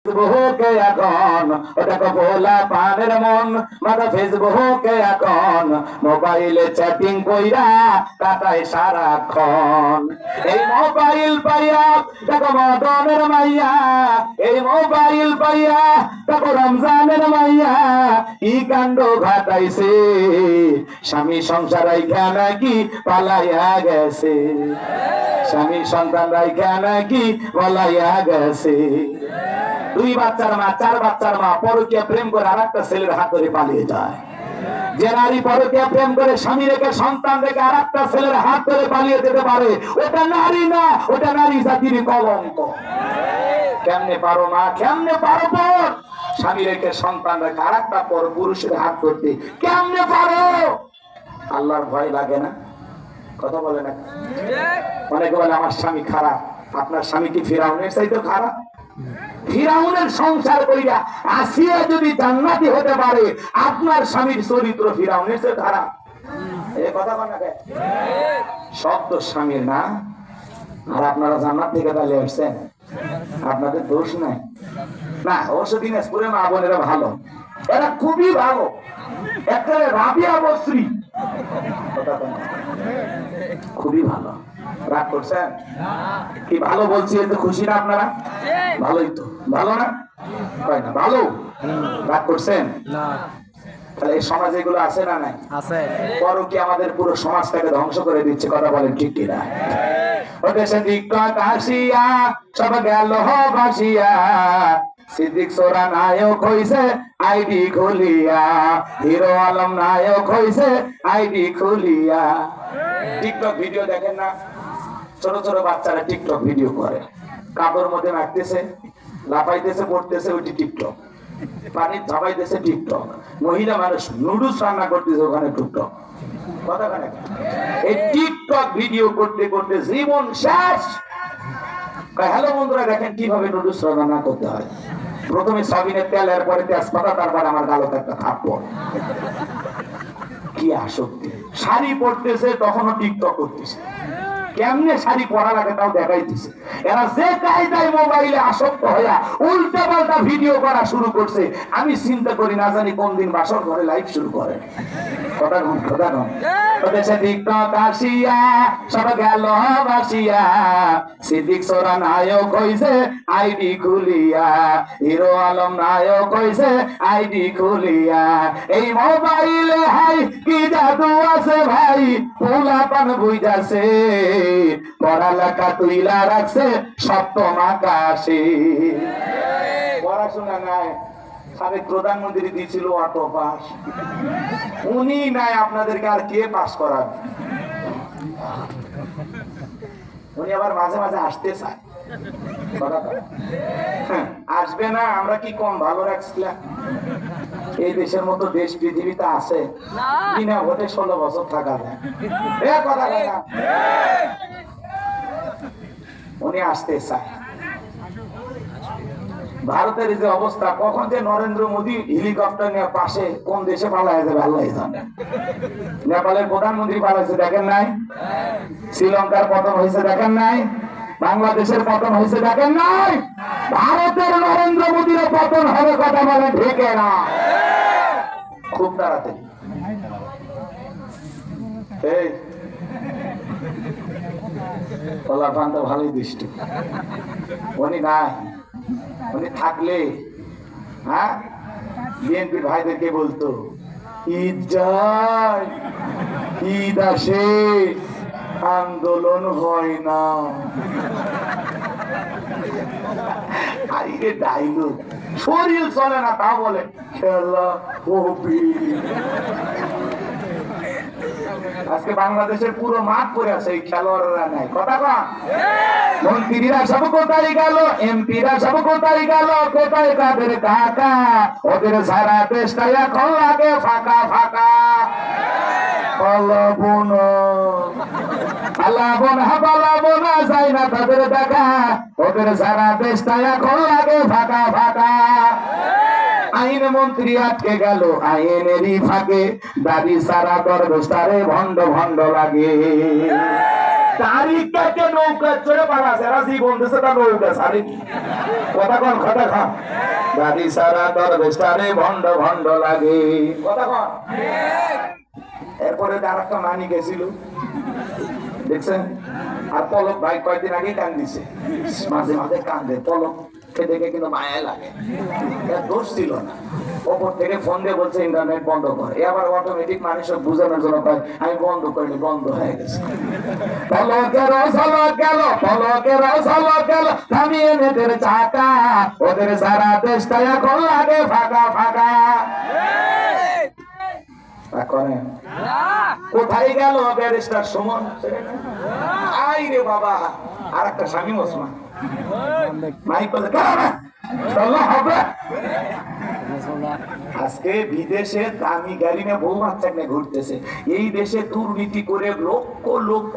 ফেসবুকে এখন দেখো ভোলা পানের মন মাথা ফেসবুকে এখন মোবাইলে চ্যাটিং কইরা কাটায় সারাক্ষণ। এই মোবাইল পাইয়া দেখো মদনের মাইয়া, এই মোবাইল পাইয়া দেখো রমজানের মাইয়া কি কাণ্ড ঘটাইছে, স্বামী সংসার রাইখা নাকি পালাইয়া গেছে, স্বামী সন্তান রাইখা নাকি পালাইয়া গেছে। দুই বাচ্চার মা, চার বাচ্চার মা পরকীয়া প্রেম করে আরেকটা ছেলের হাত ধরে পালিয়ে যায়। যে নারী পরকীয়া প্রেম করে স্বামী রেখে সন্তান রেখে আরেকটা ছেলের হাত ধরে পালিয়ে যেতে পারে, ওটা নারী না, ওটা নারী জাতির কলঙ্ক। কেমনে পারো মা, কেমনে পারো বোন, স্বামী রেখে সন্তান রেখে আরেকটা পর পুরুষের হাত ধরতে কেমনে পারো? আল্লাহর ভয় লাগে না? কথা বলে না? অনেকে বলে আমার স্বামী খারাপ। আপনার স্বামী কি ফিরাউনের চাইতে খারাপ? ফিরাউনের সংসার কইরা আসিয়া যদি জান্নাতি হতে পারে, আপনার স্বামীর চরিত্র ফিরাউনের চেয়ে খারাপ? এই কথা বলে না? সব তো স্বামীর না। আর আপনারা জান্নাত থেকে পালিয়ে আসছেন, আপনাদের দোষ নাই না। অবশ্য দিনাজপুরের মা বোনেরা ভালো, এরা খুবই ভালো, একটা রাবিয়া বস্ত্রী খুবই ভালো। রাগ করছেন কি? ভালো বলছি এতে খুশি না আপনারা? ভালোই তো, ভালো না? তাই না? ভালো। রাগ করছেন? তাহলে এই সমাজে এগুলো আছে না নাই? আছে। পরকীয়া আমাদের পুরো সমাজটাকে ধ্বংস করে দিচ্ছে। কথা বলেন ঠিক কিনা? ওদেশে টিকটক আসিয়া সব গেল ভাসিয়া, সিদ্দিক সোরা নায়ক হইছে আইডি খুলিয়া, হিরো আলম নায়ক হইছে আইডি খুলিয়া। টিকটক ভিডিও দেখেন না? ছোট ছোট বাচ্চারা টিকটক ভিডিও করে, কাপড়ের মধ্যে মাখতেছে, লাফাইতেছে, পড়তেছে, ওইটি টিকটক। পানি ঝাপাইতেছে টিকটক। মহিলা মানুষ নুডলস রান্না করতেছে, ওখানে টিকটক। কথা কেন? এই টিকটক ভিডিও করতে করতে জীবন শেষ। হ্যালো বন্ধুরা, দেখেন কিভাবে নুডলস রান্না করতে হয়। প্রথমে সয়াবিনের তেল, এরপরে তেজপাতা, তারপর আমার গালতে একটা থাপ্পড়। কি আসক্তি! শাড়ি পরতেছে, তখনও টিকটক করতেছে। কেমনে শাড়ি পরা লাগে তাও দেখাইতেছে। এরা যে কায়দায় মোবাইলে আসক্ত হইয়া উল্টা পাল্টা ভিডিও করা শুরু করছে। আমি চিন্তা করি না জানি কোন দিন বাসর ঘরে লাইভ শুরু করে। কথা কম, কথা কম। ওদেশে টিকটক আসিয়া সব গেল ভাসিয়া, সিদ্দিক সোরা নায়ক হইছে আইডি খুলিয়া, হিরো আলম নায়ক হইছে আইডি খুলিয়া। এই মোবাইলে হাই কি জাদু আছে ভাই, পোলাপান বুঝাছে, পড়ালেখা তুইলা রাখছে সপ্তম আকাশে। পড়াশোনা নাই। সাবেক প্রধানমন্ত্রী দিয়েছিল অটো পাস, উনি নাই, আপনাদেরকে আর কে পাস করাবে? উনি আবার মাঝে মাঝে আসতে চায়। আসবে না? আমরা কি কম ভালো রাখছিলাম? এই দেশের মতো দেশ পৃথিবীতে আছে? বিনা ভোটে 16 বছর থাকা যায়। উনি আসতে চায়। ভারতের যে অবস্থা, কখন যে নরেন্দ্র মোদী হেলিকপ্টার নিয়ে পাশে কোন দেশে পালায় যাবে আল্লাহ জানে। নেপালের প্রধানমন্ত্রী পালাইছে, দেখেন নাই? শ্রীলঙ্কার পতন হয়েছে, দেখেন নাই? বাংলাদেশের পতন হয়েছে, দেখেন নাই? ভারতের নরেন্দ্র মোদীর পতন হবে, কথা বলে ঢেকে না খুব তাড়াতাড়ি। এই পোলাপান তো ভালোই দৃষ্ট। উনি নাই, উনি থাকলে হ্যাঁ বিএনপি ভাইদেরকে বলতো ঈদ যায়, ঈদ আসে, আন্দোলন হয় না। আরে ডাইলগ, শরীর চলে না তা বলে খেলা হবে। আজকে বাংলাদেশের পুরো মাঠ পড়ে আছে, এই খেলোয়াড়রা নাই। কথা কন। মন্ত্রীরা সব কোথায় গেল, এমপিরা সব কোথায় গেল, কোথায় তাদের কাকা? ওদের সারা দেশটা এখন লাগে ফাঁকা ফাঁকা। পালাবো না, পালাবো না, পালাবো না, যাই না তাদের দেখা। ওদের সারা দেশটা এখন লাগে ফাঁকা ফাঁকা। আইন মন্ত্রী আটকে গেল আইনেরই ফাঁকে, দাবি সারা দরবেশটারে ভণ্ড ভণ্ড লাগে। তারিখ কাটে নৌকা চড়ে পালাছে, রাজি বলতেছে তা নৌকা সারি। কথা কন খটা খান দাদি সারা দরবেশটারে ভণ্ড ভণ্ড লাগে কথা কন এরপরে আর একটা মানি গেছিল দেখছেন আর পলক ভাই কয়েকদিন আগে কান দিছে মাঝে মাঝে কান্দে পলক দেখে কিন্তু মায়া লাগে এর দোষ ছিল না ওপর থেকে ফোন দিয়ে বলছে ইন্টারনেট বন্ধ কর এবার অটোমেটিক মানুষ বুঝানোর জন্য কয় আমি বন্ধ করিনি বন্ধ হয়ে গেছে পলকের ঝলক গেল পলকের ঝলক গেল থামিয়ে নেটের চাকা ওদের সারা দেশটা এখন লাগে ফাঁকা ফাঁকা করেন কোথায় গেল ব্যারিস্টার সুমন আই রে বাবা আর একটা স্বামী ওসমান মাইক বলে হবে আজকে বিদেশে দামি গাড়ি নিয়ে বউ বাচ্চা নিয়ে ঘুরতেছে এই দেশে দুর্নীতি করে লক্ষ লক্ষ